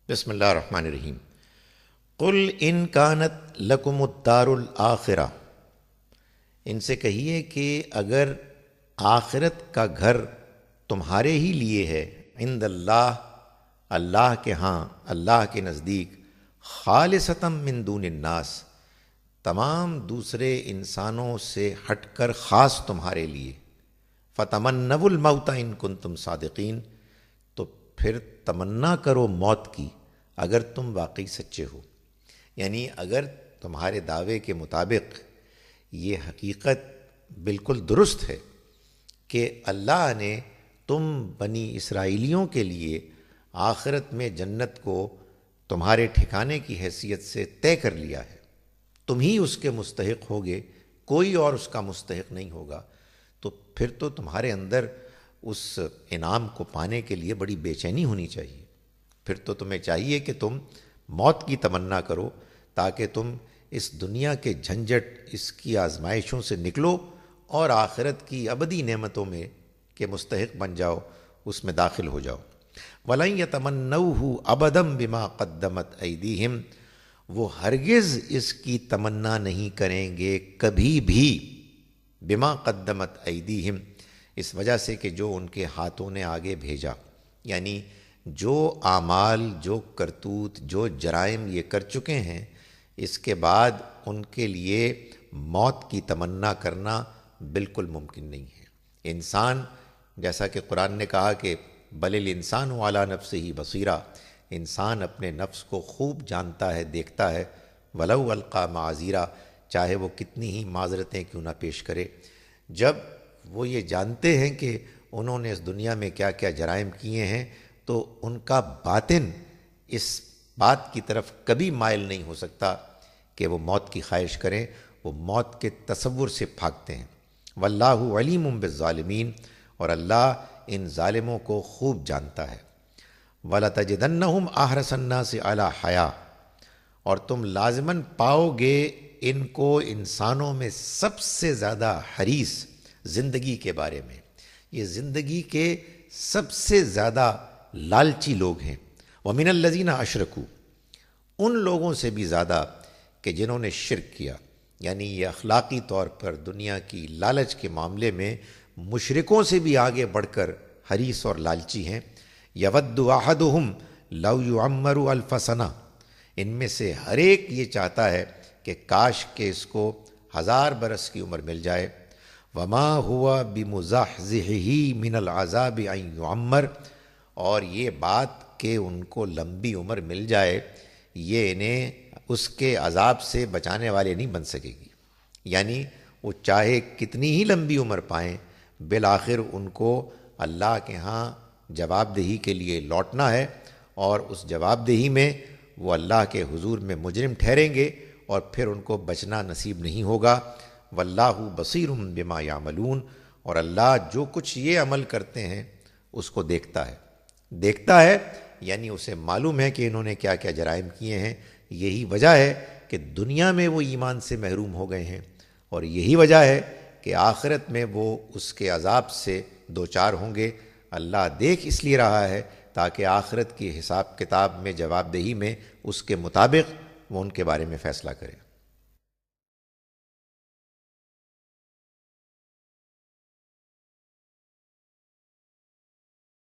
بسم اللہ الرحمن الرحیم۔ قل ان کانت لکم الدار الآخرہ، ان سے کہیے کہ اگر آخرت کا گھر تمہارے ہی لیے ہے، عند اللہ، اللہ کے ہاں، اللہ کے نزدیک، خالصۃ من دون الناس، تمام دوسرے انسانوں سے ہٹ کر خاص تمہارے لیے، فتمنوا الموت ان کنتم صادقین، تو پھر تمنا کرو موت کی اگر تم واقعی سچے ہو۔ یعنی اگر تمہارے دعوے کے مطابق یہ حقیقت بالکل درست ہے کہ اللہ نے تم بنی اسرائیلیوں کے لیے آخرت میں جنت کو تمہارے ٹھکانے کی حیثیت سے طے کر لیا ہے، تم ہی اس کے مستحق ہوگے، کوئی اور اس کا مستحق نہیں ہوگا، تو پھر تو تمہارے اندر اس انعام کو پانے کے لیے بڑی بے چینی ہونی چاہیے۔ پھر تو تمہیں چاہیے کہ تم موت کی تمنا کرو تاکہ تم اس دنیا کے جھنجھٹ، اس کی آزمائشوں سے نکلو اور آخرت کی ابدی نعمتوں میں کے مستحق بن جاؤ، اس میں داخل ہو جاؤ۔ وَلَن يَتَمَنَّوْهُ أَبَدًا بِمَا قَدَّمَتْ أَيْدِيهِمْ، وہ ہرگز اس کی تمنا نہیں کریں گے کبھی بھی، بما قدمت ایدیہم، اس وجہ سے کہ جو ان کے ہاتھوں نے آگے بھیجا، یعنی جو اعمال، جو کرتوت، جو جرائم یہ کر چکے ہیں، اس کے بعد ان کے لیے موت کی تمنا کرنا بالکل ممکن نہیں ہے۔ انسان، جیسا کہ قرآن نے کہا کہ بل الانسان علی نفسہ بصیرہ، انسان اپنے نفس کو خوب جانتا ہے، دیکھتا ہے، ولو القی معاذیرہ، چاہے وہ کتنی ہی معذرتیں کیوں نہ پیش کرے۔ جب وہ یہ جانتے ہیں کہ انہوں نے اس دنیا میں کیا کیا جرائم کیے ہیں، تو ان کا باطن اس بات کی طرف کبھی مائل نہیں ہو سکتا کہ وہ موت کی خواہش کریں، وہ موت کے تصور سے بھاگتے ہیں۔ واللہ علیم بالظالمین، اور اللہ ان ظالموں کو خوب جانتا ہے۔ وَلَتَجِدَنَّهُمْ أَحْرَصَ النَّاسِ عَلَىٰ حَيَاةٍ، اور تم لازماً پاؤ گے ان کو انسانوں میں سب سے زیادہ حریص زندگی کے بارے میں، یہ زندگی کے سب سے زیادہ لالچی لوگ ہیں۔ وَمِنَ الَّذِينَ أَشْرَكُوا، ان لوگوں سے بھی زیادہ کہ جنہوں نے شرک کیا، یعنی یہ اخلاقی طور پر دنیا کی لالچ کے معاملے میں مشرکوں سے بھی آگے بڑھ کر حریص اور لالچی ہیں۔ يَوَدُّ أَحَدُهُمْ لَوْ يُعَمَّرُ أَلْفَ سَنَةٍ، ان میں سے ہر ایک یہ چاہتا ہے کہ کاش کہ اس کو 1000 برس کی عمر مل جائے۔ وَمَا هُوَ بِمُزَحْزِحِهِ مِنَ الْعَذَابِ أَن يُعَمَّرَ، اور یہ بات کہ ان کو لمبی عمر مل جائے، یہ انہیں اس کے عذاب سے بچانے والے نہیں بن سکے گی۔ یعنی وہ چاہے کتنی ہی لمبی عمر پائیں، بالآخر ان کو اللہ کے ہاں جواب دہی کے لیے لوٹنا ہے، اور اس جواب دہی میں وہ اللہ کے حضور میں مجرم ٹھہریں گے، اور پھر ان کو بچنا نصیب نہیں ہوگا۔ واللہ بصیر بما یعملون، اور اللہ جو کچھ یہ عمل کرتے ہیں اس کو دیکھتا ہے، یعنی اسے معلوم ہے کہ انہوں نے کیا کیا جرائم کیے ہیں۔ یہی وجہ ہے کہ دنیا میں وہ ایمان سے محروم ہو گئے ہیں، اور یہی وجہ ہے کہ آخرت میں وہ اس کے عذاب سے دوچار ہوں گے۔ اللہ دیکھ اس لیے رہا ہے تاکہ آخرت کی حساب کتاب میں، جواب دہی میں، اس کے مطابق وہ ان کے بارے میں فیصلہ کرے۔